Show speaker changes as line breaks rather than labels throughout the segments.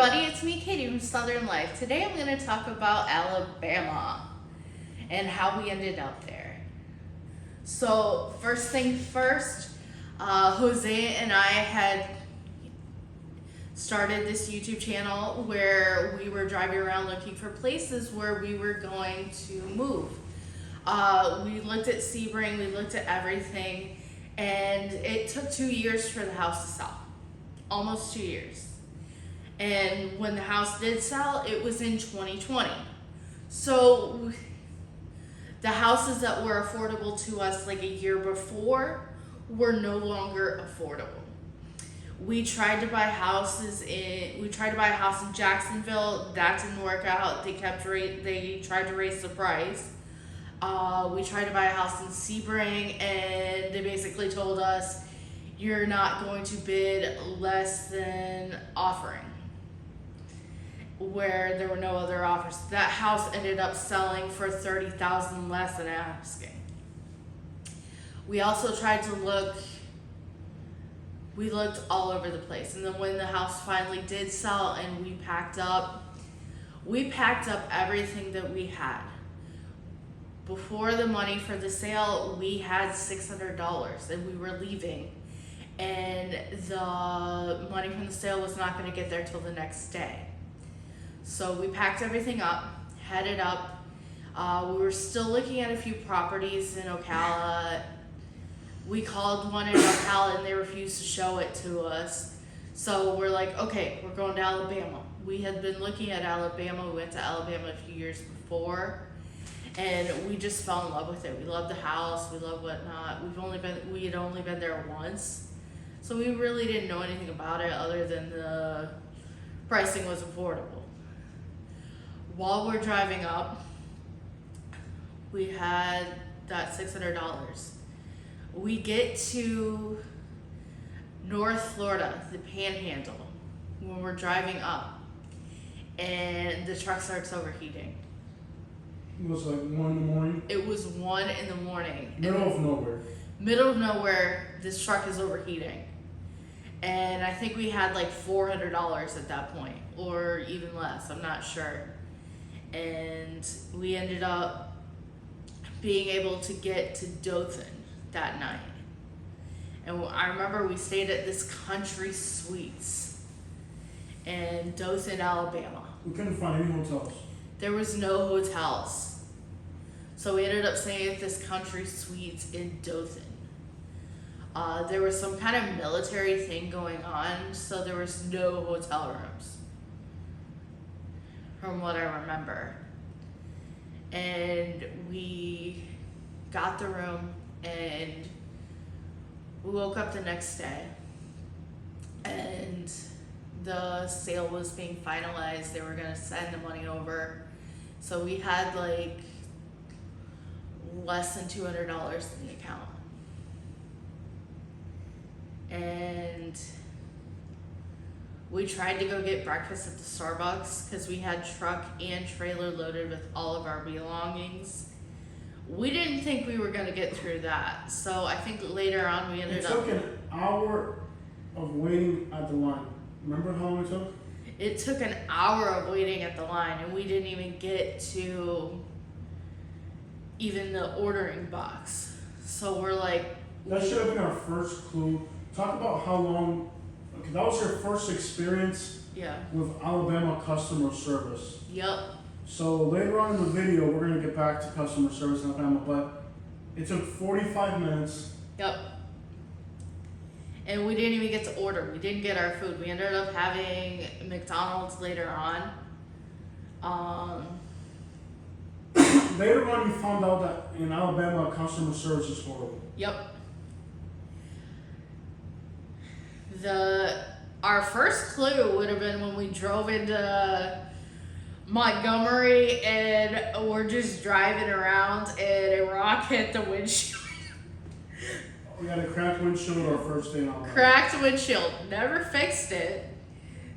everybody, it's me, Katie from Southern Life. Today I'm going to talk about Alabama and how we ended up there. So first thing first, Jose and I had started this YouTube channel where we were driving around looking for places where we were going to move. We looked at Sebring, we looked at everything, and it took 2 years for the house to sell. Almost 2 years. And when the house did sell, it was in 2020. So the houses that were affordable to us like a year before were no longer affordable. We tried to buy a house in Jacksonville. That didn't work out. They tried to raise the price. We tried to buy a house in Sebring, and they basically told us, you're not going to bid less than offering, where there were no other offers. That house ended up selling for $30,000 less than asking. We also tried to look, we looked all over the place. And then when the house finally did sell and we packed up everything that we had. Before the money for the sale, we had $600 and we were leaving. And the money from the sale was not going to get there till the next day. So we packed everything up, headed up. We were still looking at a few properties in Ocala. We called one in Ocala and they refused to show it to us. So we're like, okay, we're going to Alabama. We had been looking at Alabama. We went to Alabama a few years before. And we just fell in love with it. We loved the house. We loved whatnot. We had only been there once. So we really didn't know anything about it other than the pricing was affordable. While we're driving up, we had that $600. We get to North Florida, the Panhandle, when we're driving up, and the truck starts overheating.
It was like 1 in the morning?
It was 1 in the morning.
Middle of nowhere.
Middle of nowhere, this truck is overheating. And I think we had like $400 at that point, or even less, I'm not sure. And we ended up being able to get to Dothan that night. And I remember we stayed at this Country Suites in Dothan, Alabama.
We couldn't find any hotels.
There was no hotels. So we ended up staying at this Country Suites in Dothan. There was some kind of military thing going on, so there was no hotel rooms, from what I remember. And we got the room, and we woke up the next day, and the sale was being finalized. They were gonna send the money over. So we had like less than $200 in the account. And we tried to go get breakfast at the Starbucks because we had truck and trailer loaded with all of our belongings. We didn't think we were gonna get through that. So I think later on we ended up...
It took an hour of waiting at the line. Remember how long it took?
It took an hour of waiting at the line, and we didn't even get to even the ordering box. So we're like...
That should have been our first clue. Talk about how long, okay, that was your first experience with Alabama customer service.
Yep.
So later on in the video, we're going to get back to customer service in Alabama, but it took 45 minutes.
Yep. And we didn't even get to order. We didn't get our food. We ended up having McDonald's later on.
Later on, you found out that in Alabama, customer service is horrible.
Yep. Our first clue would have been when we drove into Montgomery and we're just driving around and a rock hit the windshield.
We had a cracked windshield our first day in Alabama.
Cracked windshield. Never fixed it.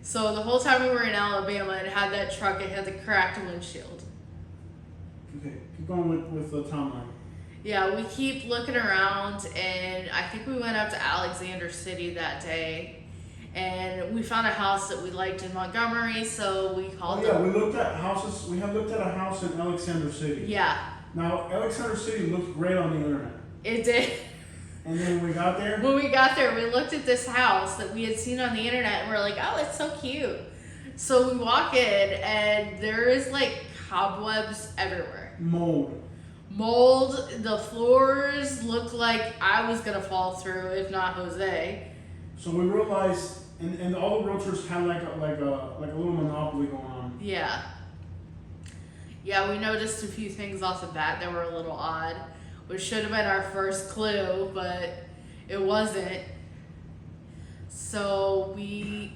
So the whole time we were in Alabama and had that truck, it had the cracked windshield.
Okay, keep going with the timeline.
Yeah, we keep looking around, and I think we went up to Alexander City that day, And we found a house that we liked in Montgomery, so we called them.
we looked at houses. We had looked at a house in Alexander City.
Yeah.
Now, Alexander City looked great on the internet.
It did.
And then when we got there?
When we got there, we looked at this house that we had seen on the internet and we're like, oh, it's so cute. So we walk in and there is like cobwebs everywhere. Mold. The floors look like I was going to fall through, if not Jose.
So we realized, and all the realtors had like a little monopoly going on.
Yeah. Yeah, we noticed a few things off the bat that were a little odd, which should have been our first clue, but it wasn't. So we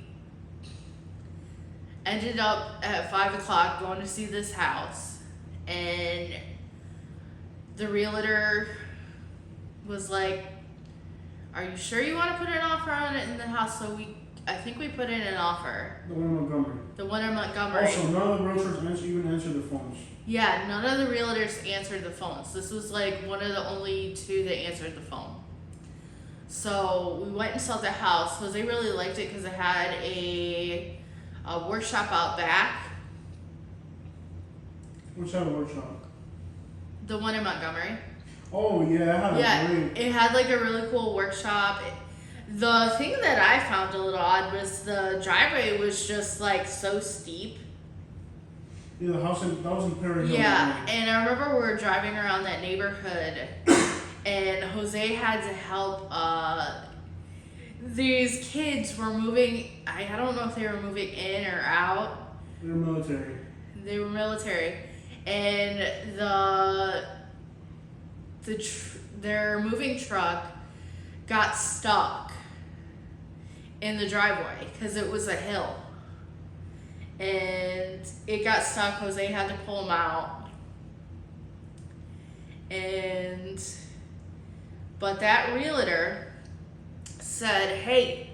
ended up at 5 o'clock going to see this house, and the realtor was like, are you sure you want to put an offer on it in the house? So I think we put in an offer.
The one in Montgomery.
The one in Montgomery.
Also, none of the realtors even answered the phones.
Yeah, none of the realtors answered the phones. This was like one of the only two that answered the phone. So we went and saw the house. Jose really liked it because it had a workshop out back.
Which type of workshop?
The one in Montgomery.
Oh yeah,
it had like a really cool workshop. The thing that I found a little odd was the driveway was just like so steep.
Yeah, that was in Perry Hill.
Yeah, and I remember we were driving around that neighborhood, and Jose had to help. These kids were moving. I don't know if they were moving in or out.
They were military.
They were military, and their moving truck got stuck in the driveway because it was a hill. And it got stuck. Jose had to pull them out. But that realtor said, hey,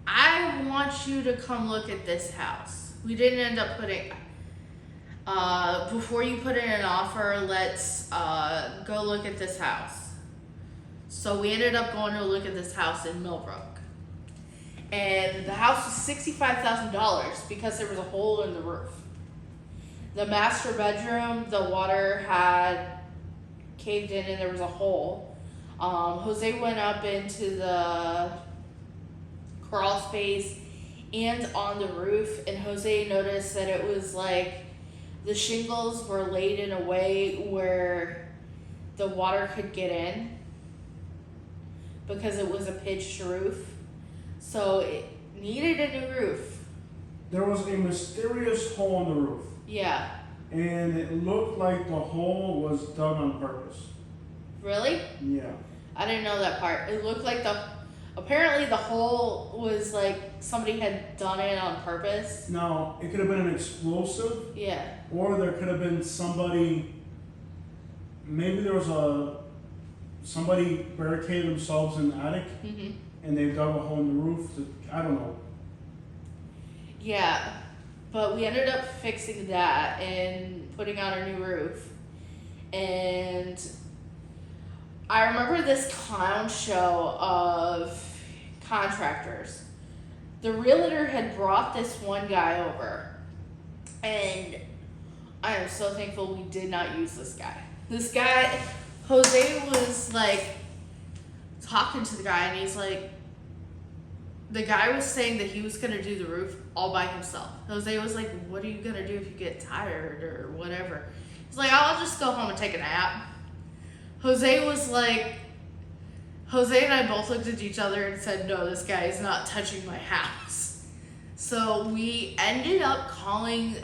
I want you to come look at this house. We didn't end up putting, before you put in an offer, let's go look at this house. So we ended up going to look at this house in Millbrook. And the house was $65,000 because there was a hole in the roof. The master bedroom, the water had caved in and there was a hole. Jose went up into the crawl space and on the roof, and Jose noticed that it was like the shingles were laid in a way where the water could get in because it was a pitched roof. So it needed a new roof.
There was a mysterious hole in the roof.
Yeah.
And it looked like the hole was dug on purpose.
Really?
Yeah.
I didn't know that part. It looked like apparently the hole was like somebody had done it on purpose.
Now, it could have been an explosive.
Yeah.
Or there could have been somebody, maybe there was somebody barricaded themselves in the attic. Mm-hmm. And they dug a hole in the roof. I don't know.
Yeah, but we ended up fixing that and putting on a new roof. And I remember this clown show of contractors. The realtor had brought this one guy over. And I am so thankful we did not use this guy. This guy, Jose was like talking to the guy, and he's like, the guy was saying that he was going to do the roof all by himself. Jose was like, what are you going to do if you get tired or whatever? He's like, I'll just go home and take a nap. Jose and I both looked at each other and said, no, this guy is not touching my house. So we ended up calling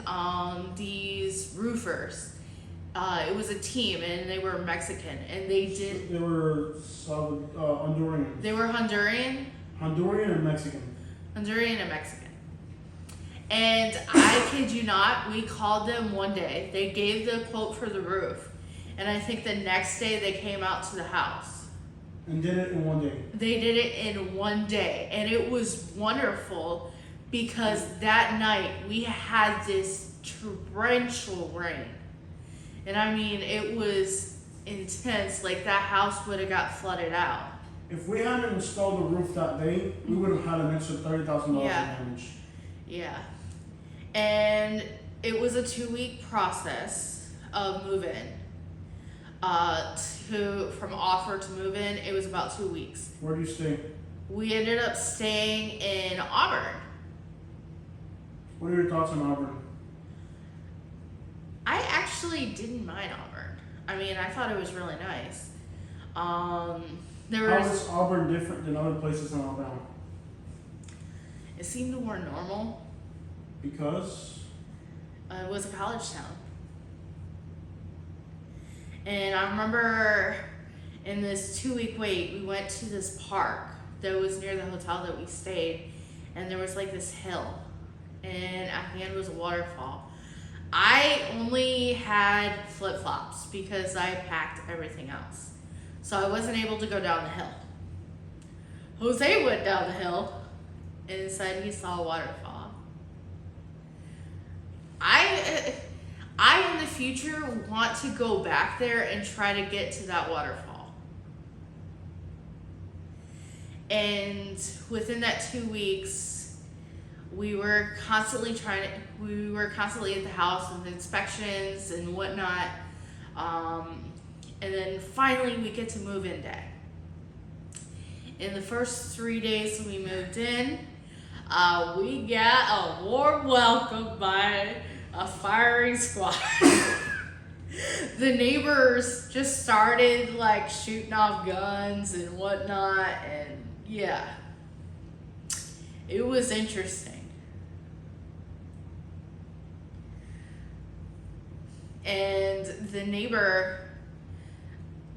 these roofers. It was a team, and they were Mexican, and they
were Honduran.
They were Honduran?
Honduran and Mexican.
Honduran and Mexican. And I kid you not, we called them one day. They gave the quote for the roof. And I think the next day they came out to the house.
And did it in one day.
They did it in one day. And it was wonderful because that night we had this torrential rain. And I mean, it was intense. Like that house would have got flooded out.
If we hadn't installed the roof that day, we would have had an extra $30,000
Yeah.
in damage.
Yeah. And it was a 2-week process of move-in. From offer to move-in, it was about 2 weeks.
Where do you stay?
We ended up staying in Auburn.
What are your thoughts on Auburn?
I actually didn't mind Auburn. I mean, I thought it was really nice. There
How
was.
is Auburn different than other places in Alabama?
It seemed more normal.
Because
It was a college town. And I remember in this 2-week wait, we went to this park that was near the hotel that we stayed, and there was like this hill, and at the end was a waterfall. I only had flip-flops because I packed everything else, so I wasn't able to go down the hill. Jose went down the hill and said he saw a waterfall. I in the future want to go back there and try to get to that waterfall. And within that 2 weeks, we were constantly at the house with inspections and whatnot. And then finally we get to move-in day. In the first 3 days we moved in, we got a warm welcome by a firing squad. The neighbors just started like shooting off guns and whatnot, and yeah, it was interesting. And the neighbor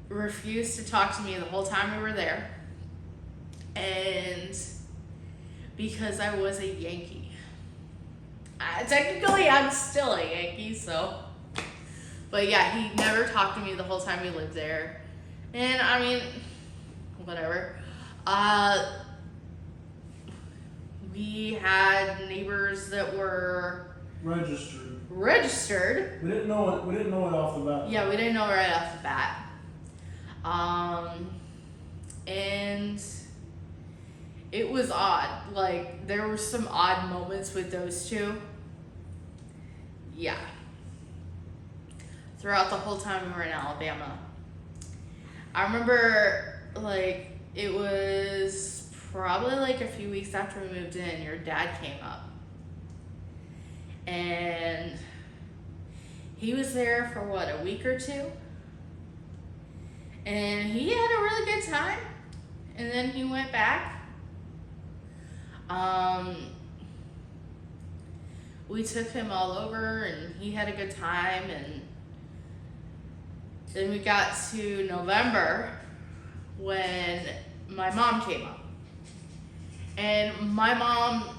refused to talk to me the whole time we were there, and because I was a Yankee. Technically, I'm still a Yankee, so. But yeah, he never talked to me the whole time we lived there. And I mean, whatever. We had neighbors that were registered.
We didn't know it off the bat.
Yeah, we didn't know right off the bat. And it was odd. Like, there were some odd moments with those two. Yeah. Throughout the whole time we were in Alabama. I remember, like, it was probably like a few weeks after we moved in, your dad came up. And he was there for what, a week or two? And he had a really good time. And then he went back. We took him all over and he had a good time, and then we got to November when my mom came up. And my mom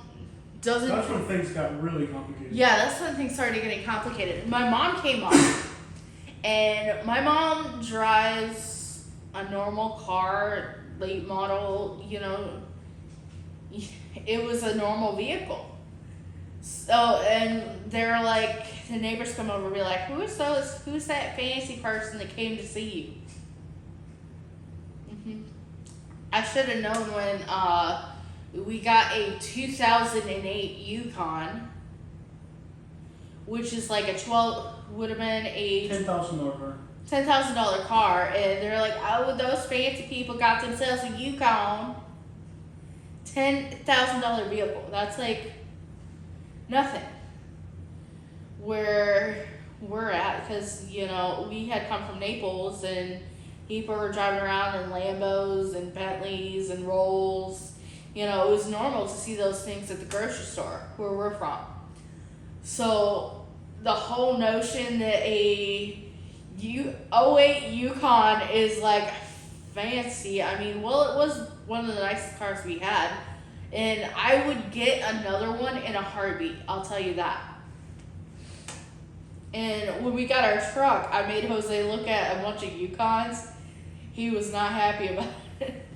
doesn't...
That's when things got really complicated.
Yeah, that's when things started getting complicated. My mom came up, and my mom drives a normal car, late model, you know, it was a normal vehicle. So, and they're like, the neighbors come over and be like, who's that fancy person that came to see you? I should have known when we got a 2008 Yukon, which is like would have been a
$10,000 car.
$10,000 car, and they're like, oh, those fancy people got themselves a Yukon. $10,000 vehicle. That's like nothing. Where we're at, because you know we had come from Naples, and people were driving around in Lambos and Bentleys and Rolls. You know, it was normal to see those things at the grocery store where we're from. So the whole notion that a 08 Yukon is like fancy. I mean, well, it was one of the nicest cars we had, and I would get another one in a heartbeat, I'll tell you that. And when we got our truck, I made Jose look at a bunch of Yukons. He was not happy about it.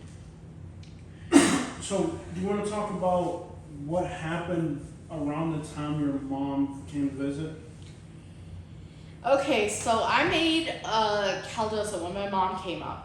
So, do you want to talk about what happened around the time your mom came to visit?
Okay, so I made caldosa when my mom came up.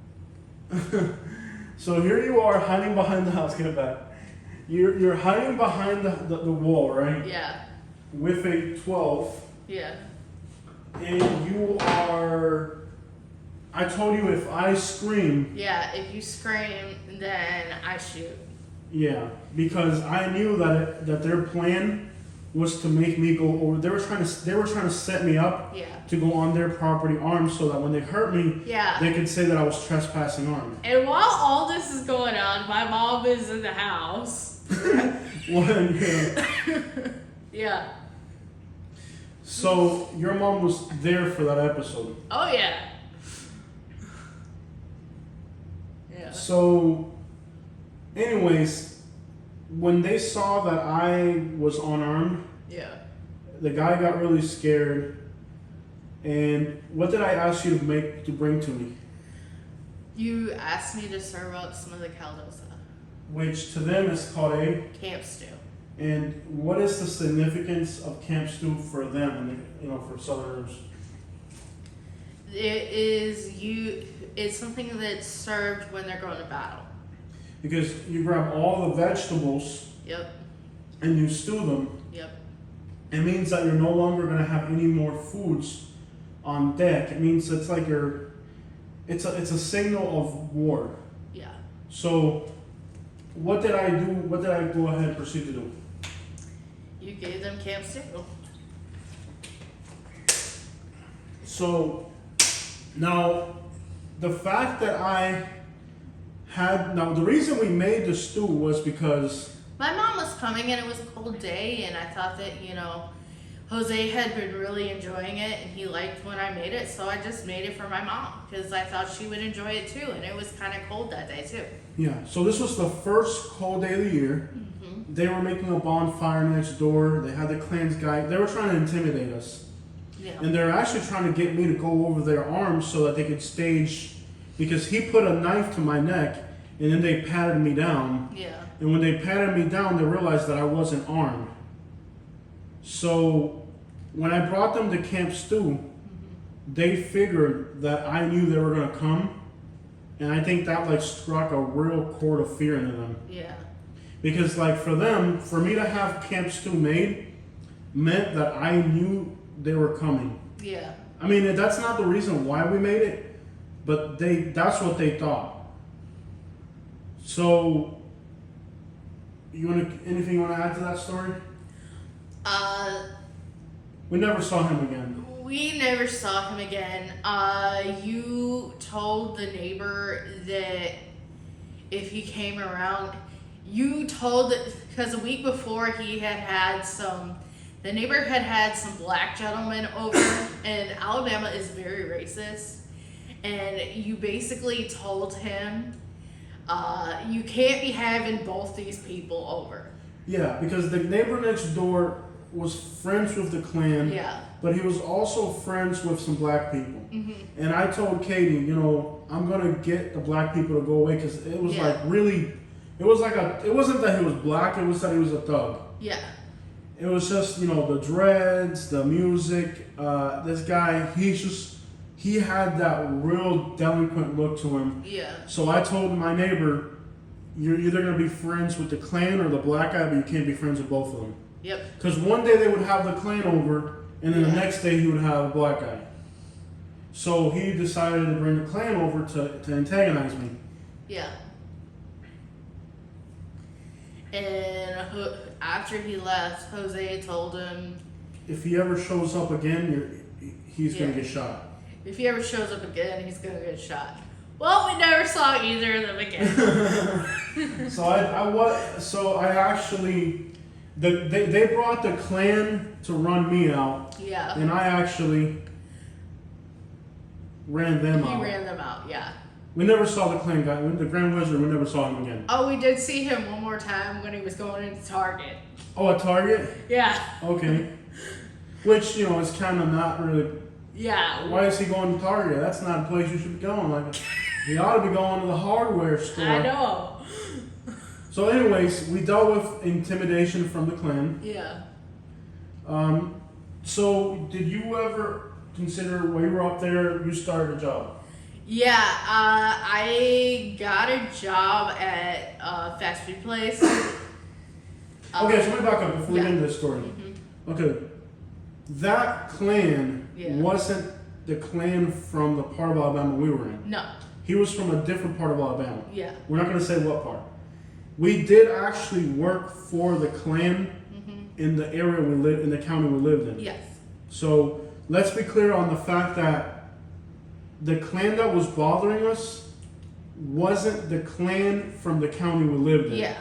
So here you are hiding behind the house. Get it back. You're hiding behind the wall, right?
Yeah.
With a 12.
Yeah.
And you are. I told you if I scream.
Yeah, if you scream, then I shoot.
Yeah, because I knew that their plan was to make me go over. They were trying to set me up.
Yeah.
To go on their property armed, so that when they hurt me,
Yeah.
they could say that I was trespassing armed.
And while all this is going on, my mom is in the house.
Well, yeah.
Yeah.
So your mom was there for that episode.
Oh yeah. Yeah.
So, anyways, when they saw that I was unarmed,
Yeah.
the guy got really scared. And what did I ask you to bring to me?
You asked me to serve up some of the caldosa.
Which to them is called a.
Camp stew.
And what is the significance of camp stew for them? For Southerners.
It's something that's served when they're going to battle.
Because you grab all the vegetables.
Yep.
And you stew them.
Yep.
It means that you're no longer going to have any more foods on deck. It means it's like it's a signal of war.
Yeah.
So what did I do? What did I go ahead and proceed to do?
You gave them camp stew.
So now the fact that the reason we made the stew was because
My mom was coming and it was a cold day, and I thought that, Jose had been really enjoying it and he liked when I made it, so I just made it for my mom because I thought she would enjoy it too, and it was kind of cold that day too.
Yeah, so this was the first cold day of the year.
Mm-hmm.
They were making a bonfire next door. They had the Klan's guy. They were trying to intimidate us.
Yeah.
And they're actually trying to get me to go over their arms so that they could stage, because he put a knife to my neck and then they patted me down.
Yeah.
And when they patted me down, they realized that I wasn't armed. So when I brought them to Camp Stew, they figured that I knew they were going to come. And I think that struck a real chord of fear into them.
Yeah.
Because for them, for me to have Camp Stew made meant that I knew they were coming.
Yeah.
I mean, that's not the reason why we made it, but that's what they thought. So, anything you want to add to that story? We never saw him again.
We never saw him again. You told the neighbor that if he came around, because a week before the neighbor had some black gentlemen over, and Alabama is very racist, and you basically told him, you can't be having both these people over.
Yeah, because the neighbor next door was friends with the Klan,
Yeah.
but he was also friends with some black people.
Mm-hmm.
And I told Katie, I'm gonna get the black people to go away because it was
Yeah.
it wasn't that he was black, it was that he was a thug.
Yeah.
It was just, the dreads, the music. This guy, he had that real delinquent look to him.
Yeah.
So I told my neighbor, you're either going to be friends with the Klan or the black guy, but you can't be friends with both of them.
Yep.
Because one day they would have the Klan over, and then the
Yeah.
next day he would have a black guy. So he decided to bring the Klan over to antagonize me.
Yeah. And after he left, Jose told him,
If he ever shows up again, he's going to
Yeah.
get shot.
if he ever shows up again, he's gonna get shot. Well, we never saw either of them again.
So I actually, they brought the Klan to run me out,
Yeah.
and I actually ran them
He
out.
ran them out, yeah.
We never saw the Klan guy, the Grand Wizard. We never saw him again.
Oh, we did see him one more time when he was going into Target.
Oh, at Target?
Yeah.
Okay. Which is kind of not really.
Yeah.
Why is he going to Target? That's not a place you should be going. He ought to be going to the hardware store.
I know.
So, anyways, we dealt with intimidation from the Klan.
Yeah.
So, did you ever consider while you were up there, you started a job?
Yeah, I got a job at a fast food place.
Okay, so let me back up before we
yeah.
get into this story.
Mm-hmm.
Okay, that clan
Yeah.
wasn't the clan from the part of Alabama we were in.
No.
He was from a different part of Alabama.
Yeah.
We're not going to say what part. We did actually work for the clan in the area we lived, in the county we lived in.
Yes.
So let's be clear on the fact that the clan that was bothering us wasn't the clan from the county we lived in.
Yeah.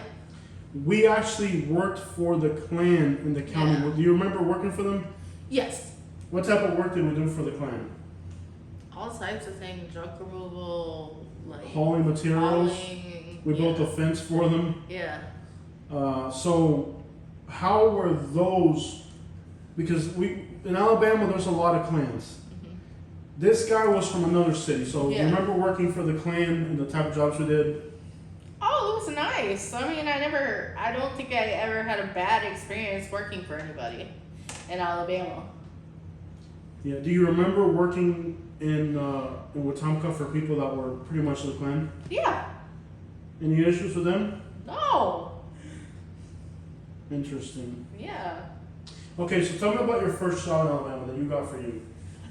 We actually worked for the clan in the county.
Yeah.
Do you remember working for them?
Yes.
What type of work did we do for the clan?
All types of things, junk removal, like
Hauling materials.
hauling,
We built a fence for them.
Yeah.
So how were those? Because we in Alabama, there's a lot of clans. This guy was from another city. So you
Yeah.
remember working for the clan and the type of jobs we did?
Oh, it was nice. I mean, I don't think I ever had a bad experience working for anybody in Alabama.
Yeah. Do you remember working in Wetumpka for people that were pretty much the clan?
Yeah.
Any issues with them?
No.
Interesting.
Yeah.
Okay, so tell me about your first job in Alabama that you got for you.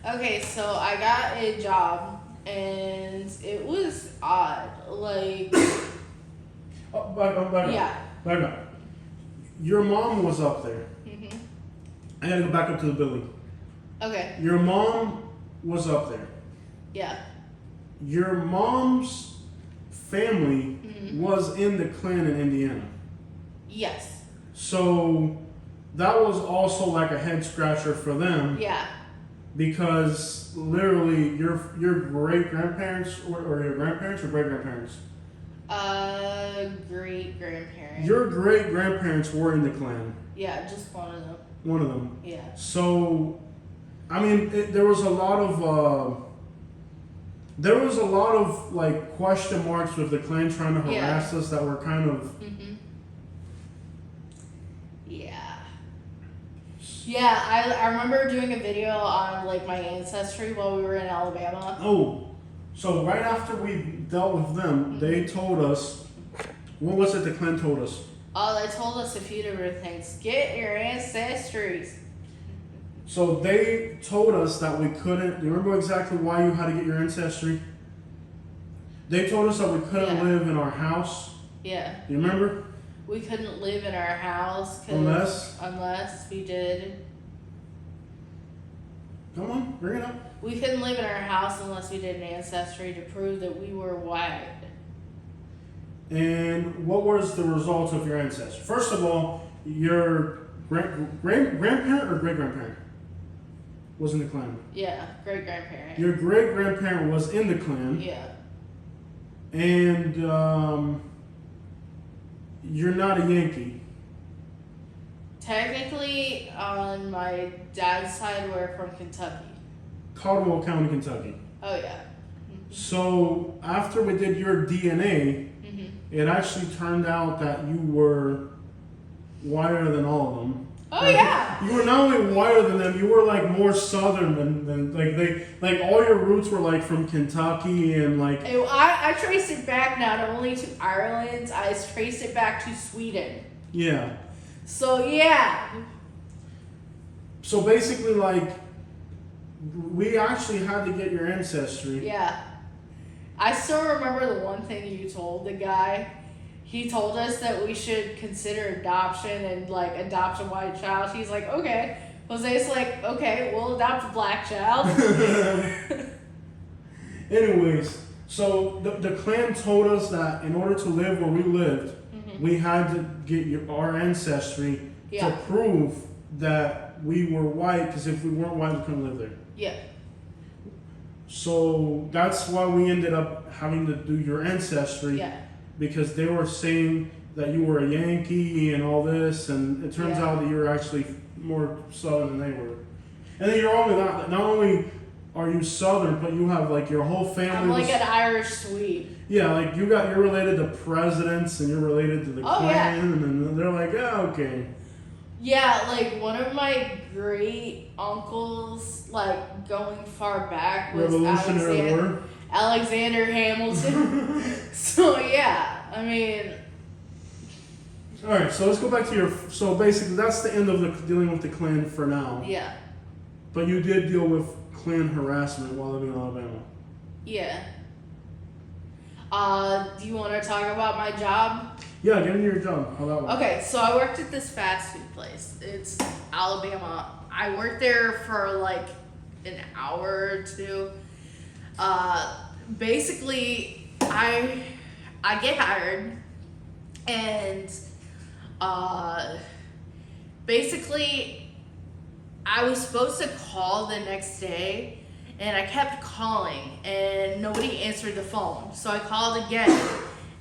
Okay, so I got a job and it was odd. Like,
Oh, back up.
yeah.
Back up. Your mom was up there.
Mhm.
I gotta go back up to the building.
Okay.
Your mom was up there.
Yeah.
Your mom's family was in the clan in Indiana.
Yes.
So that was also like a head scratcher for them
Yeah.
because literally your great grandparents or your grandparents or great grandparents?
Great grandparent.
Your great grandparents were in the clan.
Yeah, just one of them.
One of them.
Yeah.
So, I mean, there was a lot of like question marks with the clan trying to harass us that were kind of.
Yeah. Yeah, I remember doing a video on like my ancestry while we were in Alabama.
Oh, so right after we dealt with them, they told us. What was it the clan told us?
Oh, they told us a few different things. Get your ancestries.
So they told us that we couldn't. Do you remember exactly why you had to get your ancestry? They told us that we couldn't live in our house.
Yeah.
Do you remember?
We couldn't live in our house unless we did.
Come on, bring it up.
We couldn't live in our house unless we did an ancestry to prove that we were white.
And what was the result of your ancestry? First of all, your grandparent or great grandparent was in the clan.
Yeah, great grandparent.
Your great grandparent was in the clan.
Yeah.
And you're not a Yankee.
Technically, on my dad's side, we're from Kentucky.
Caldwell County, Kentucky.
Oh yeah.
So after we did your DNA, it actually turned out that you were whiter than all of them.
Oh
like,
yeah.
You were not only whiter than them, you were like more southern than like all your roots were like from Kentucky and like.
I traced it back not only to Ireland, I traced it back to Sweden.
Yeah.
So yeah.
So basically, like, we actually had to get your ancestry.
Yeah. I still remember the one thing you told the guy. He told us that we should consider adoption and like adopt a white child. He's like, okay. Jose's like, okay, we'll adopt a black child.
Anyways, so the clan told us that in order to live where we lived, we had to get our ancestry to prove that we were white, because if we weren't white, we couldn't live there.
Yeah.
So that's why we ended up having to do your ancestry, because they were saying that you were a Yankee and all this, and it turns out that you're actually more Southern than they were. And then you're only not only are you Southern, but you have like your whole family.
I'm like an Irish Swede.
Yeah, like you're related to presidents and you're related to the clan, and then they're like, oh, okay.
Yeah, like one of my great uncles, like going far back, was
Revolutionary War.
Alexander Hamilton. So yeah, I mean,
All right, so let's go back to your. So basically, that's the end of the dealing with the Klan for now.
yeah,
But you did deal with Klan harassment while living in Alabama.
yeah. Do you want to talk about my job?
Yeah, get into your job. How that went.
Okay, so I worked at this fast food place. It's Alabama. I worked there for like an hour or two. Basically, I get hired, and basically, I was supposed to call the next day, and I kept calling, and nobody answered the phone. So I called again,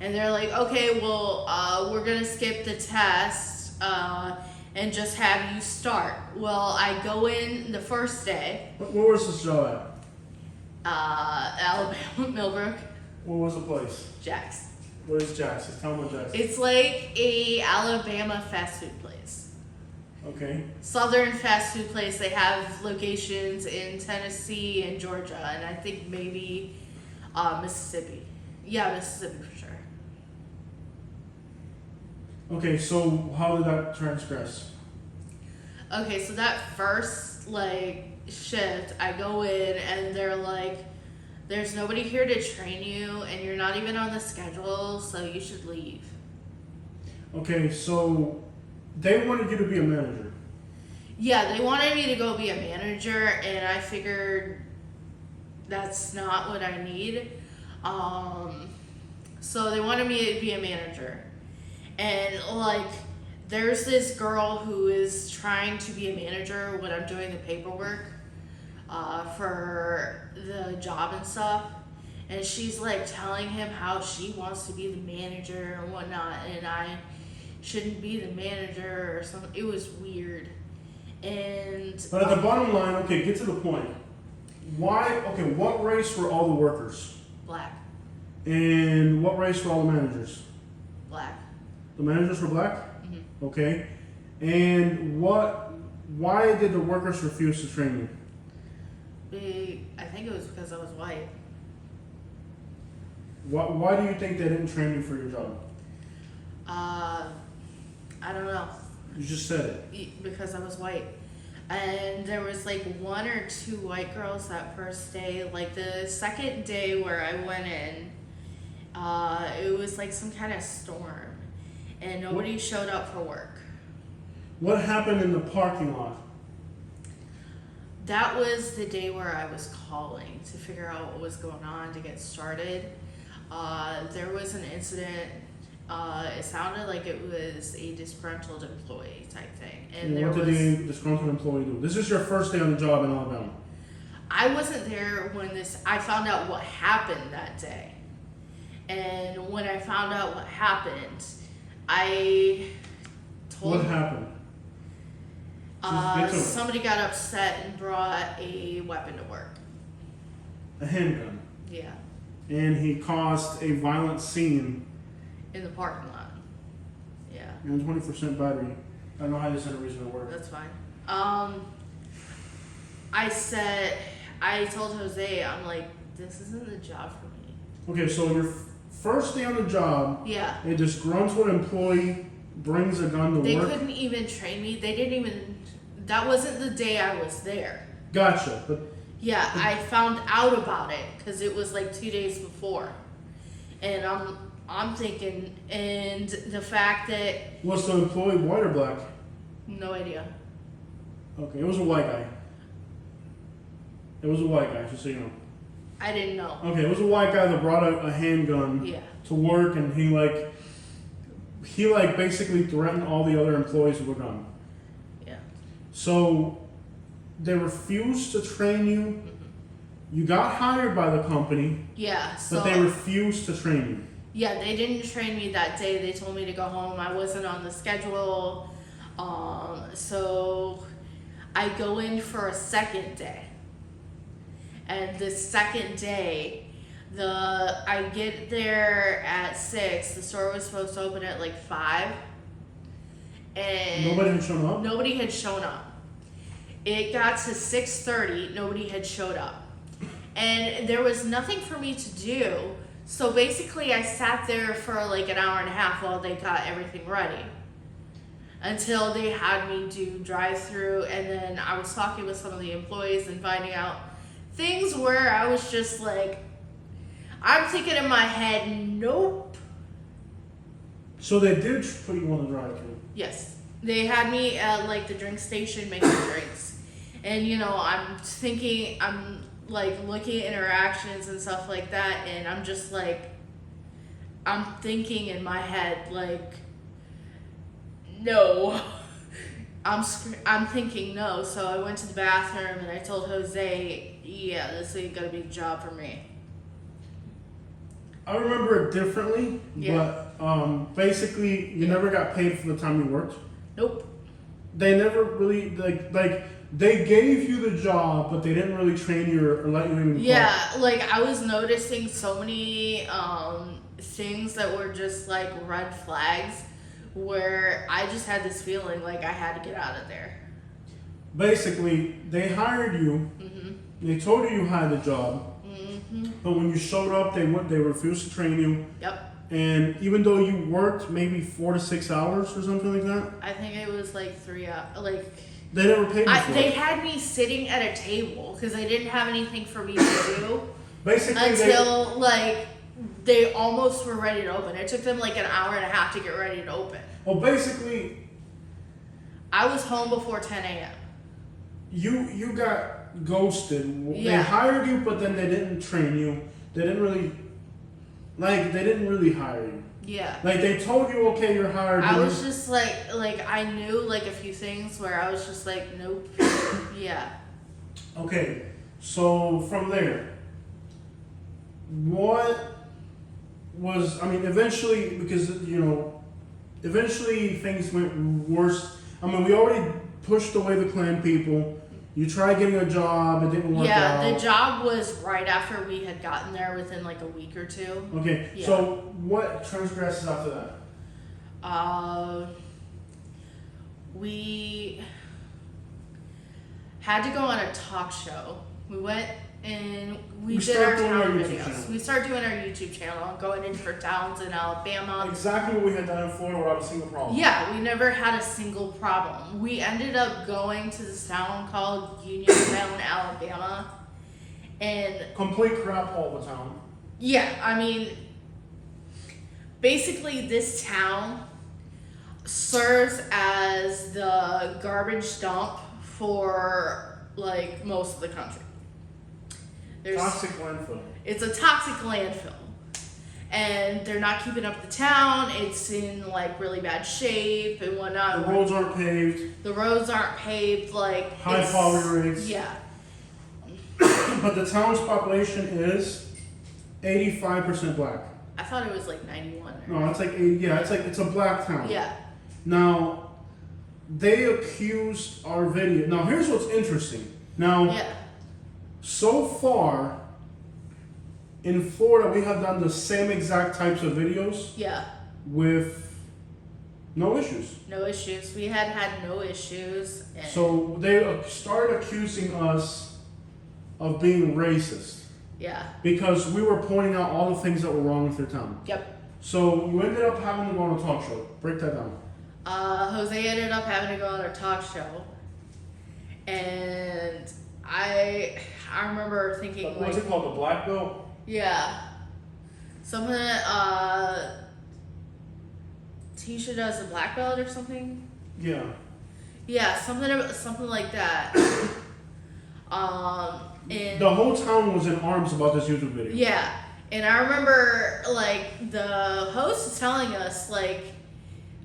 and they're like, okay, well, we're gonna skip the test and just have you start. Well, I go in the first day,
Where was this job at?
Alabama, Millbrook,
What was the place?
Jack's.
What is Jack's? Tell me what Jack's.
It's like a Alabama fast food place.
Okay.
Southern fast food place. They have locations in Tennessee and Georgia, and I think maybe Mississippi. Yeah, Mississippi for sure.
Okay, so how did that transgress?
Okay, so that first like shift, I go in and they're like, "There's nobody here to train you, and you're not even on the schedule, so you should leave."
Okay, so they wanted you to be a manager.
Yeah, they wanted me to go be a manager, and I figured that's not what I need. So they wanted me to be a manager. And like, there's this girl who is trying to be a manager when I'm doing the paperwork for the job and stuff. And she's like telling him how she wants to be the manager and whatnot, and I shouldn't be the manager or something. It was weird. And
But at the bottom line, okay, get to the point. Why? Okay, what race were all the workers?
black,
And what race were all the managers?
black.
The managers were black?
Mm-hmm.
Okay. And why did the workers refuse to train you?
I think it was because I was white.
Why do you think they didn't train you for your job?
I don't know.
You just said it.
Because I was white. And there was like one or two white girls that first day. Like the second day where I went in, it was like some kind of storm, and nobody showed up for work.
What happened in the parking lot?
That was the day where I was calling to figure out what was going on to get started. There was an incident. It sounded like it was a disgruntled employee type thing. And
what did the disgruntled employee do? This is your first day on the job in Alabama.
I wasn't there when I found out what happened that day. And when I found out what happened, I told
What happened? Get to it.
somebody got upset and brought a weapon to work.
A handgun.
Yeah,
And he caused a violent scene
in the parking lot. Yeah,
and 20% battery. I don't know how this is a reason to work.
that's fine. I told Jose, I'm like, this isn't the job for me.
Okay, so your first day on the job,
Yeah.
a disgruntled employee brings a gun to
They
work.
couldn't even train me. They didn't even. That wasn't the day I was there.
Gotcha. But
Yeah, I found out about it because it was like 2 days before, and I'm thinking, and the fact that
was the employee white or black?
no idea.
Okay, it was a white guy. It was a white guy, just so you know.
I didn't know.
Okay, it was a white guy that brought a handgun
Yeah.
to work, and he basically threatened all the other employees with a gun.
Yeah.
So they refused to train you. You got hired by the company,
Yeah. So
but they refused to train you.
yeah, they didn't train me that day. They told me to go home. I wasn't on the schedule. So I go in for a second day. And the second day, I get there at 6. The store was supposed to open at like 5. And
Nobody had shown up?
nobody had shown up. It got to 6:30, nobody had showed up. and there was nothing for me to do. So basically, I sat there for like an hour and a half while they got everything ready. Until they had me do drive-through, and then I was talking with some of the employees and finding out things where I was just like, I'm thinking in my head, nope.
So they did put you on the drive-thru.
Yes. They had me at like the drink station making drinks. And I'm thinking, I'm like looking at interactions and stuff like that, and I'm just like, I'm thinking in my head like, no. I'm thinking no. So I went to the bathroom and I told Jose, yeah, this ain't gonna be a job for me.
I remember it differently, but basically, you never got paid for the time you worked.
Nope.
They never really like they gave you the job, but they didn't really train you or let you even.
Yeah, like I was noticing so many things that were just like red flags, where I just had this feeling like I had to get out of there.
Basically, they hired you.
Mm-hmm.
They told you you had the job.
Mm-hmm.
But when you showed up, they refused to train you.
Yep.
And even though you worked maybe 4 to 6 hours or something like that,
I think it was like 3 hours. Like
they never paid you for
they
it.
had me sitting at a table because they didn't have anything for me to do.
Basically,
until like they almost were ready to open. It took them like an hour and a half to get ready to open.
Well, basically,
I was home before 10 a.m.
You got ghosted. They
Yeah.
hired you, but then they didn't train you. They didn't really hire you.
Yeah.
Like they told you, okay, you're hired.
I was just like I knew like a few things where I was just like, nope. Yeah.
Okay, so from there, what was, I mean, eventually, because, eventually things went worse. I mean, we already pushed away the Klan people. You tried getting a job, it didn't work out.
Yeah, the job was right after we had gotten there, within like a week or two.
Okay,
Yeah.
so what transgresses after that?
We had to go on a talk show. We went and we did our
started doing
town
our YouTube
videos.
channel.
We started doing our YouTube channel, going in different towns in Alabama.
Exactly what we had done in Florida without a single problem.
Yeah, we never had a single problem. We ended up going to this town called Uniontown, Alabama, and
Complete crap all the town.
yeah, I mean, basically this town serves as the garbage dump for like most of the country.
Toxic landfill.
It's a toxic landfill. And they're not keeping up the town. It's in like really bad shape and whatnot.
The roads aren't paved.
The roads aren't paved. Like
High poverty rates.
Yeah.
But the town's population is 85% black.
I thought it was like 91.
No, it's like 80, yeah, it's a black town.
Yeah.
Now, they accused our video. Now, here's what's interesting. Now,
Yeah.
so far in Florida, we have done the same exact types of videos
Yeah.
with no issues.
No issues. We had no issues. And
So they started accusing us of being racist
yeah.
because we were pointing out all the things that were wrong with their town.
Yep.
So you ended up having to go on a talk show. Break that down.
Jose ended up having to go on a talk show, and I remember thinking
What's it called? The Black Belt?
yeah, something Tisha does a black belt or something.
Yeah.
Yeah, something like that. And
The whole town was in arms about this YouTube video.
yeah, and I remember like the host was telling us like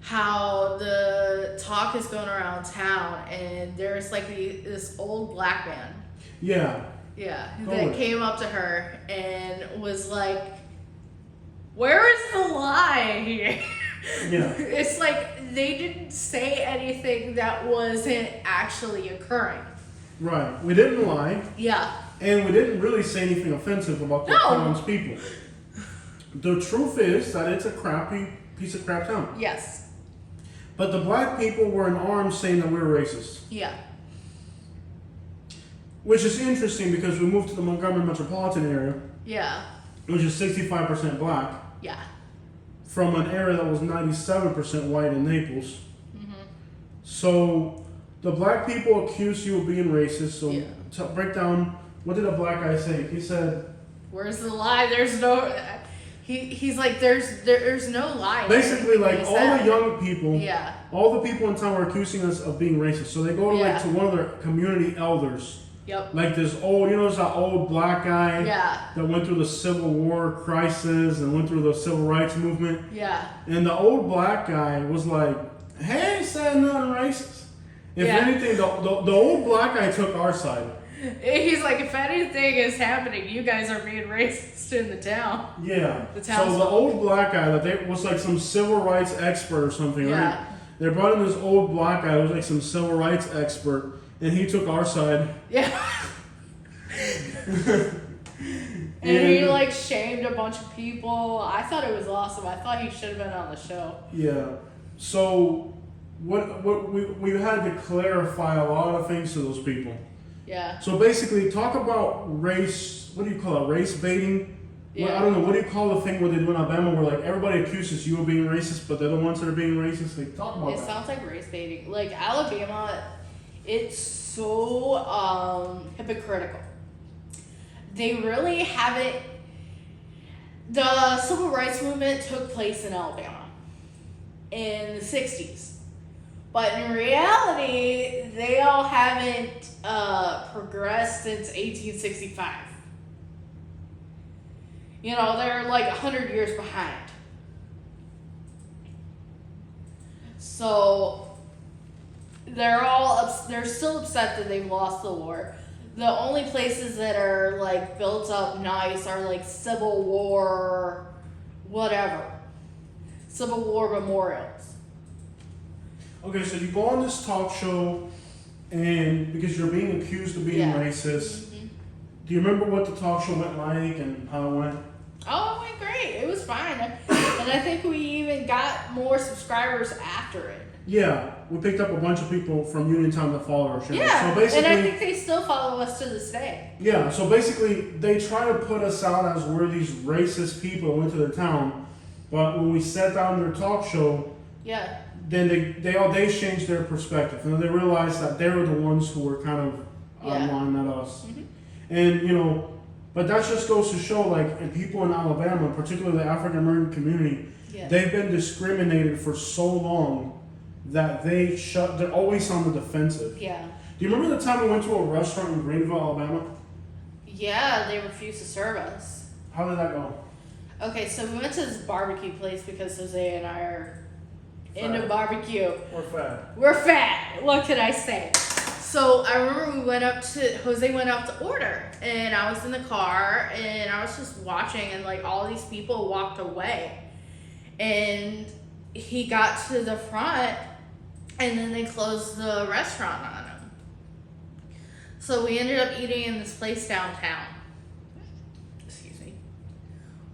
how the talk is going around town, and there's like this old black man.
Yeah.
Yeah,
Go
that
with it.
came up to her and was like, "Where is the lie here?"
Yeah.
It's like they didn't say anything that wasn't actually occurring.
Right. We didn't lie,
Yeah.
and we didn't really say anything offensive about the
No.
town's people. The truth is that it's a crappy piece of crap town.
Yes.
But the black people were in arms saying that we were racist.
Yeah.
Which is interesting because we moved to the Montgomery metropolitan area,
Yeah.
which is 65% black,
Yeah.
from an area that was 97% white in Naples.
Mm-hmm.
So the black people accused you of being racist. So
Yeah.
to break down, what did a black guy say? He said,
Where's the lie? There's no. He's like, there's no lie.
basically, like
He
all
said.
the young people,
Yeah.
all the people in town were accusing us of being racist. So they go to
Yeah.
like to one of their community elders,
Yep.
like this old, there's that old black guy
Yeah.
that went through the Civil War crisis and went through the Civil Rights movement.
Yeah.
And the old black guy was like, "Hey, ain't said nothing racist." If
Yeah.
anything, the old black guy took our side.
He's like, if anything is happening, you guys are being racist in the town.
Yeah.
The
So
town's-
the old black guy that they was like some civil rights expert or something,
Yeah.
right? They brought in this old black guy who was like some civil rights expert, and he took our side.
Yeah. And he like shamed a bunch of people. I thought it was awesome. I thought he should have been on the show.
Yeah. So what we had to clarify a lot of things to those people.
Yeah.
So basically, talk about race. What do you call it? Race baiting. Well,
Yeah.
I don't know. What do you call the thing where they do in Alabama where like everybody accuses you of being racist, but they're the ones that are being racist? Like, talk about
It
that.
sounds like race baiting. Like Alabama, it's so hypocritical. They really haven't. The civil rights movement took place in Alabama in the 60s. But in reality, they all haven't progressed since 1865. They're like 100 years behind. So they're still upset that they've lost the war. The only places that are like built up nice are like Civil War, whatever. Civil War memorials.
Okay, so you go on this talk show, and because you're being accused of being
Yeah.
racist,
Mm-hmm.
do you remember what the talk show went like and how it went?
Oh, it went great. It was fine. And I think we even got more subscribers after it.
Yeah, we picked up a bunch of people from Uniontown that follow our channel.
Yeah.
So basically,
And I think they still follow us to this day.
yeah, so basically, they try to put us out as we're these racist people who went to their town, but when we sat down their talk show,
Yeah.
then they changed their perspective, and they realized that they were the ones who were kind of
Yeah.
online, not us.
Mhm.
And but that just goes to show, like, and people in Alabama, particularly the African American community,
Yeah.
they've been discriminated for so long that they're always on the defensive.
Yeah.
Do you remember the time we went to a restaurant in Greenville, Alabama?
Yeah, they refused to serve us.
How did that go?
Okay, so we went to this barbecue place because Jose and I are into
Fat.
barbecue.
We're fat.
We're fat. What can I say? So I remember Jose went up to order, and I was in the car, and I was just watching, and like all these people walked away, and he got to the front, and then they closed the restaurant on him. So we ended up eating in this place downtown. Excuse me.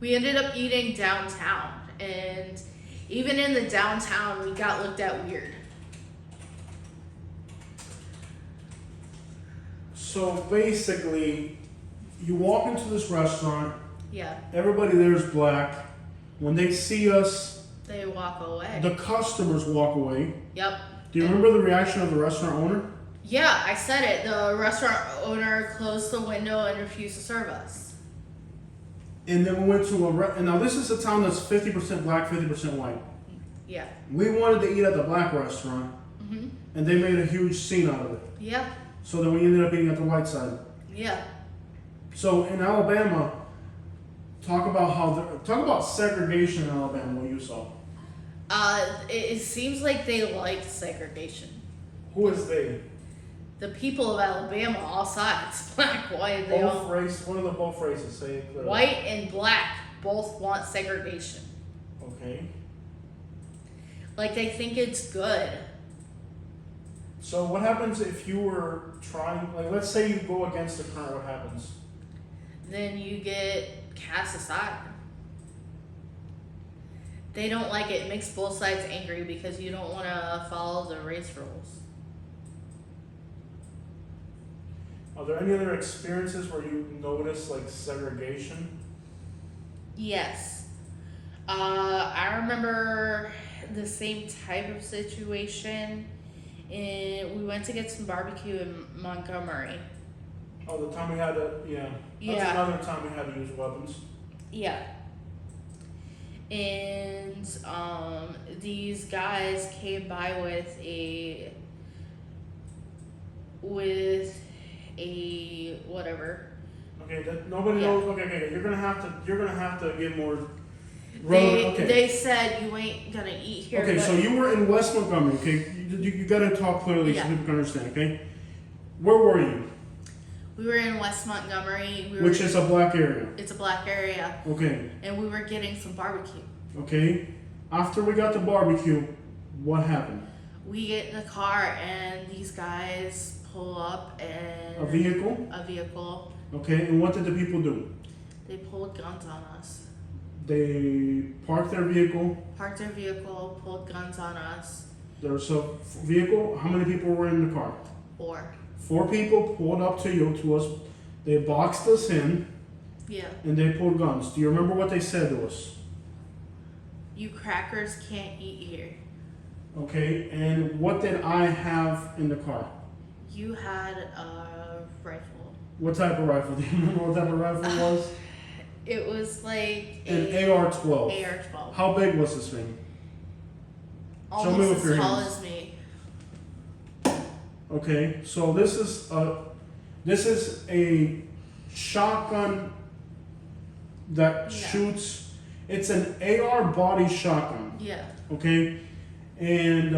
We ended up eating downtown, and even in the downtown, we got looked at weird.
So basically, you walk into this restaurant,
Yeah,
everybody there is black. When they see us,
they walk away.
the customers walk away.
Yep.
Do you remember the reaction of the restaurant owner?
Yeah, I said it. The restaurant owner closed the window and refused to serve us.
And then we went to and now this is a town that's 50% black, 50% white.
Yeah.
We wanted to eat at the black restaurant,
Mhm.
and they made a huge scene out of it.
Yep.
So then we ended up eating at the white side.
Yeah.
So in Alabama, talk about segregation in Alabama. What you saw?
It seems like they like segregation.
Who is they?
The people of Alabama, all sides, black, white, they all,
Both race. What are the both races? Say it clearly.
white and black both want segregation.
Okay.
Like they think it's good.
So what happens if you were trying? Like, let's say you go against the current. What happens?
Then you get cast aside. They don't like it. It makes both sides angry because you don't want to follow the race rules.
Are there any other experiences where you notice like segregation?
Yes. I remember the same type of situation. We went to get some barbecue in Montgomery.
Oh, the time we had to, yeah. That's
Yeah.
another time we had to use weapons.
Yeah. And these guys came by with a whatever.
Okay, that nobody
Yeah.
knows. Okay, you're gonna have to give more.
They said you ain't gonna eat here.
Okay,
but
so you were in West Montgomery. Okay, you gotta talk clearly so
Yeah.
people can understand. Okay, where were you?
we were in West Montgomery.
Which is a black area.
It's a black area,
Okay,
and we were getting some barbecue.
okay. After we got the barbecue, what happened?
We get in the car, and these guys pull up and
A vehicle.
a vehicle.
Okay, and what did the people do?
They pulled guns on us.
They parked their vehicle.
Parked their vehicle, pulled guns on us.
There was a vehicle. How many people were in the car?
4.
4 people pulled up to us. They boxed us in
Yeah.
and they pulled guns. Do you remember what they said to us?
You crackers can't eat here.
Okay, and what did I have in the car?
You had a rifle.
What type of rifle? Do you remember what type of rifle it was?
It was like
An AR-12.
AR-12.
How big was this thing? Show me
Almost
with your
as tall
hands.
as me.
Okay, so this is a shotgun that
Yeah.
shoots. It's an AR body shotgun.
Yeah.
Okay, and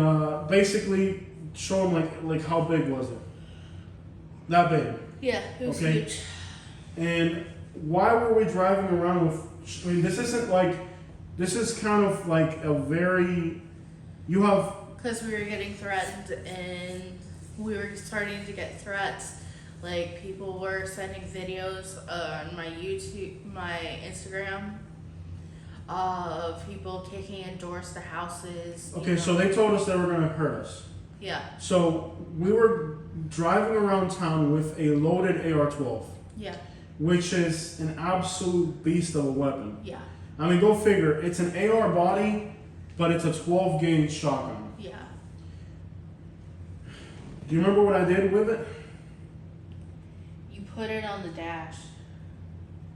basically show them like how big was it? That big.
Yeah, it was
Okay.
huge.
And why were we driving around with? I mean, this isn't like. This is kind of like a very. You have.
Because we were getting threatened, and we were starting to get threats. Like, people were sending videos on my Instagram of people kicking in doors to houses.
Okay, so they told us they were gonna hurt us.
Yeah.
So we were driving around town with a loaded AR-12,
Yeah.
which is an absolute beast of a weapon.
Yeah.
I mean, go figure. It's an AR body, but it's a 12 gauge shotgun.
Yeah.
Do you remember what I did with it?
You put it on the dash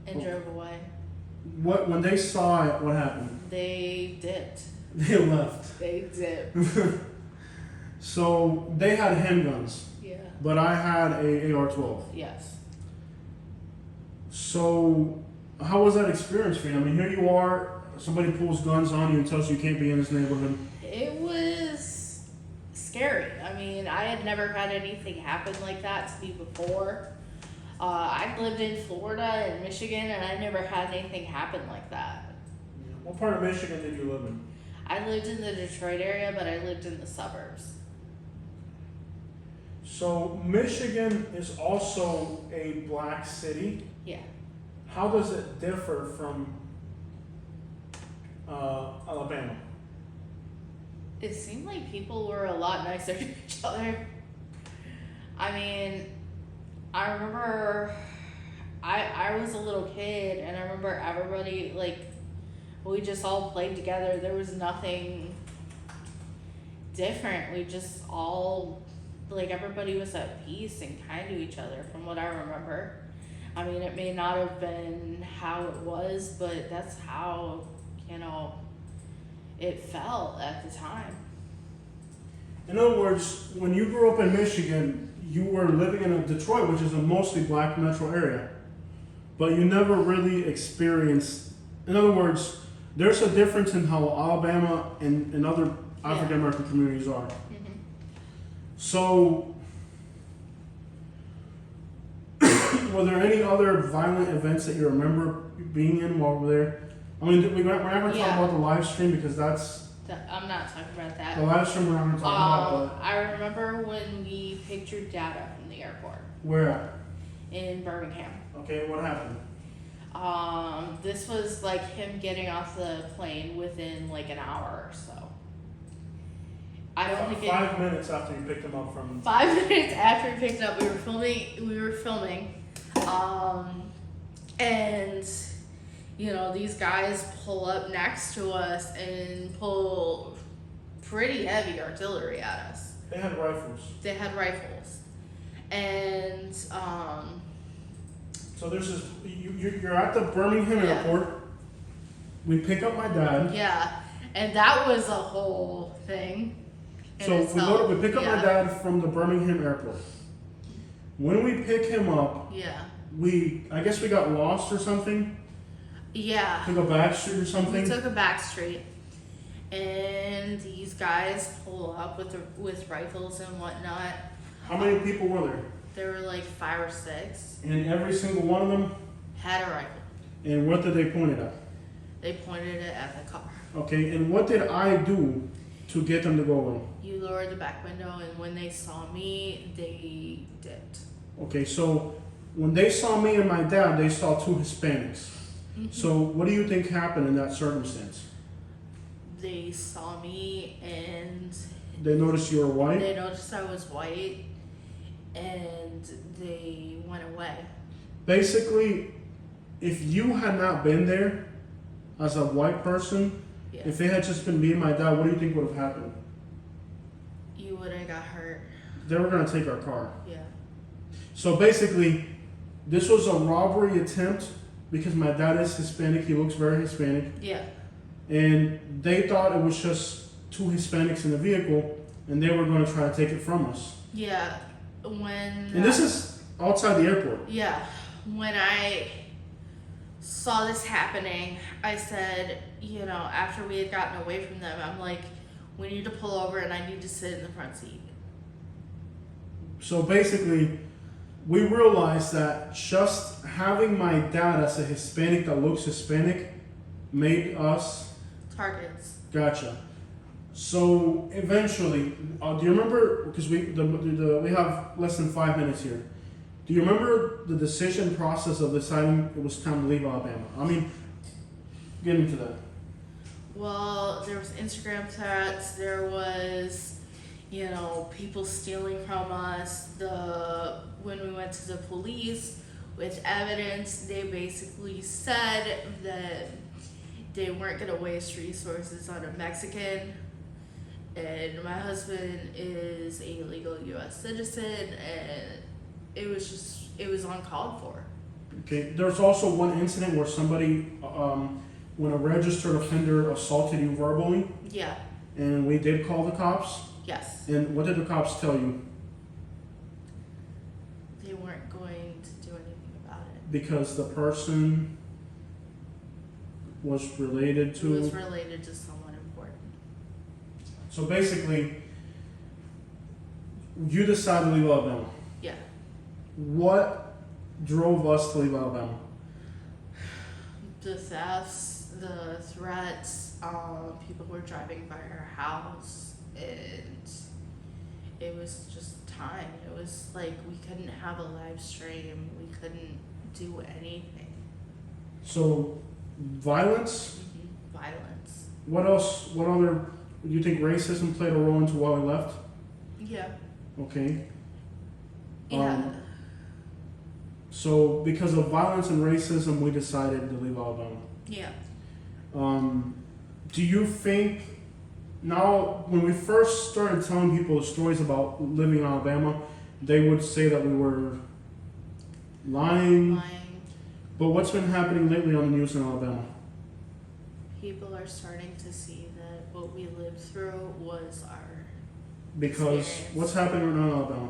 and
Oh.
drove away.
What when they saw it? What happened?
They dipped.
They left.
They dipped.
So they had handguns,
Yeah.
but I had a AR-12.
Yes.
So how was that experience for you? I mean, here you are. Somebody pulls guns on you and tells you you can't be in this neighborhood.
It was scary. I mean, I had never had anything happen like that to me before. I've lived in Florida and Michigan, and I never had anything happen like that.
What part of Michigan did you live in?
I lived in the Detroit area, but I lived in the suburbs.
So Michigan is also a black city.
Yeah.
How does it differ from Alabama?
It seemed like people were a lot nicer to each other. I mean, I remember I was a little kid, and I remember everybody, like, we just all played together. There was nothing different. We just all, like, everybody was at peace and kind to each other from what I remember. I mean, it may not have been how it was, but that's how, it felt at the time.
In other words, when you grew up in Michigan, you were living in Detroit, which is a mostly black metro area, but you never really experienced. In other words, there's a difference in how Alabama and other African American communities are.
Mm-hmm.
So, were there any other violent events that you remember being in while we were there? I mean, we're not going to talk
Yeah.
about the live stream because that's
I'm not talking about that.
the live stream we're not going to talk about. But
I remember when we picked your dad up from the airport
where at? in
Birmingham.
Okay, what happened?
This was like him getting off the plane within like an hour or so. I don't think
5 minutes after you picked him up from.
5 minutes after we picked it up, we were filming, and these guys pull up next to us and pull pretty heavy artillery at us.
They had rifles.
And
so there's this. You're at the Birmingham airport. We pick up my dad.
yeah, and that was a whole thing.
So we pick up my dad from the Birmingham airport. When we pick him up, I guess we got lost or something.
Yeah.
Took a back street or something.
We took a back street, and these guys pull up with rifles and whatnot.
How many people were there?
There were like 5 or 6.
And every single one of them
Had a rifle.
And what did they point it at?
They pointed it at the car.
Okay, and what did I do to get them to go in?
You lowered the back window, and when they saw me, they dipped.
Okay, so when they saw me and my dad, they saw 2 Hispanics.
Mm-hmm.
So what do you think happened in that circumstance?
They saw me, and
They noticed you were white?
they noticed I was white, and they went away.
Basically, if you had not been there as a white person,
Yeah.
if it had just been me and my dad, what do you think would have happened?
You would have got hurt.
They were going to take our car.
Yeah.
So basically, this was a robbery attempt because my dad is Hispanic. He looks very Hispanic.
Yeah.
And they thought it was just 2 Hispanics in the vehicle, and they were going to try to take it from us.
Yeah.
And this is outside the airport.
Yeah. When I saw this happening, I said, after we had gotten away from them, I'm like, we need to pull over and I need to sit in the front seat.
So basically, we realized that just having my dad as a Hispanic that looks Hispanic made us
Targets.
Gotcha. So eventually, do you remember? Because we have less than 5 minutes here. Do you remember the decision process of deciding it was time to leave Alabama? I mean, get into that.
Well, there was Instagram threats. There was, people stealing from us. When we went to the police with evidence, they basically said that they weren't going to waste resources on a Mexican. And my husband is a legal U.S. citizen, and it was uncalled for.
Okay. There's also one incident where somebody, when a registered offender assaulted you verbally.
Yeah.
And we did call the cops. Yes. And what did the cops tell you?
They weren't going to do anything about it.
Because the person was related to.
It was related to someone important.
So basically, you decided to leave Alabama.
Yeah.
What drove us to leave Alabama?
The thefts, the threats, people were driving by our house, and it was just time. It was like we couldn't have a live stream. We couldn't do anything.
So, violence?
Mm-hmm. Violence.
What else? What other? Do you think racism played a role into why we left?
Yeah.
Okay.
Yeah.
So, because of violence and racism, we decided to leave Alabama.
Yeah.
Do you think, now, when we first started telling people the stories about living in Alabama, they would say that we were lying. But what's been happening lately on the news in Alabama?
People are starting to see that what we lived through was our
Because
experience.
what's happening right now in Alabama?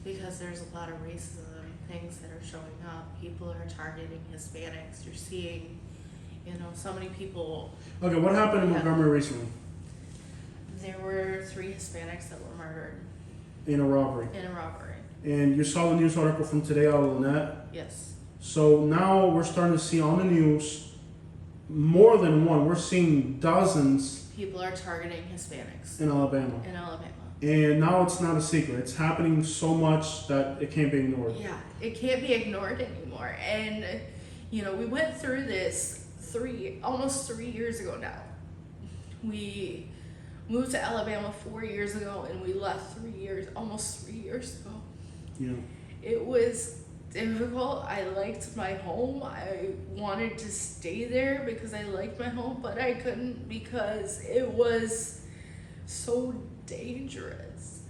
Because there's a lot of racism, things that are showing up. People are targeting Hispanics. You're seeing, so many people.
Okay, what happened in Montgomery recently?
There were 3 Hispanics that were murdered.
In a robbery. And you saw the news article from today out of Lynette?
Yes.
So now we're starting to see on the news more than one. We're seeing dozens.
People are targeting Hispanics.
In Alabama. And now it's not a secret. It's happening so much that it can't be ignored.
Yeah, it can't be ignored anymore. And, we went through this almost 3 years ago now. We moved to Alabama 4 years ago, and we left almost 3 years ago.
Yeah.
It was difficult. I liked my home. I wanted to stay there because I liked my home, but I couldn't because it was so dangerous.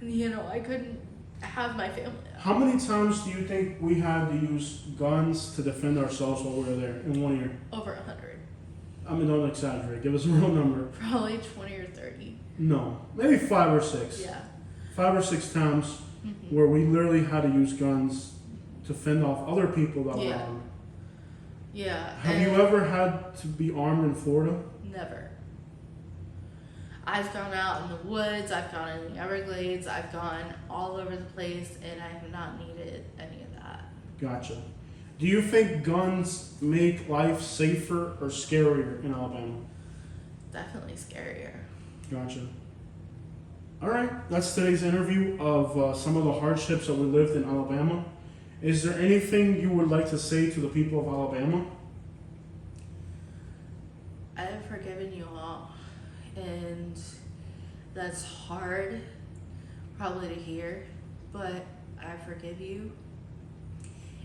You know, I couldn't have my family.
How many times do you think we had to use guns to defend ourselves while we were there in 1 year?
Over 100.
I mean, don't exaggerate. Give us a real number.
Probably 20 or 30.
No, maybe 5 or 6.
Yeah.
5 or 6 times
Mm-hmm.
where we literally had to use guns to fend off other people that were
Yeah.
armed.
Yeah.
Have you ever had to be armed in Florida?
Never. I've gone out in the woods, I've gone in the Everglades, I've gone all over the place, and I have not needed any of that.
Gotcha. Do you think guns make life safer or scarier in Alabama?
Definitely scarier.
Gotcha. All right, that's today's interview of some of the hardships that we lived in Alabama. Is there anything you would like to say to the people of Alabama?
I have forgiven you all, and that's hard probably to hear, but I forgive you.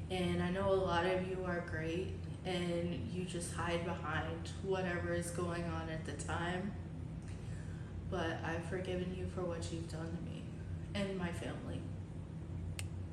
And I know a lot of you are great, and you just hide behind whatever is going on at the time. But I've forgiven you for what you've done to me and my family.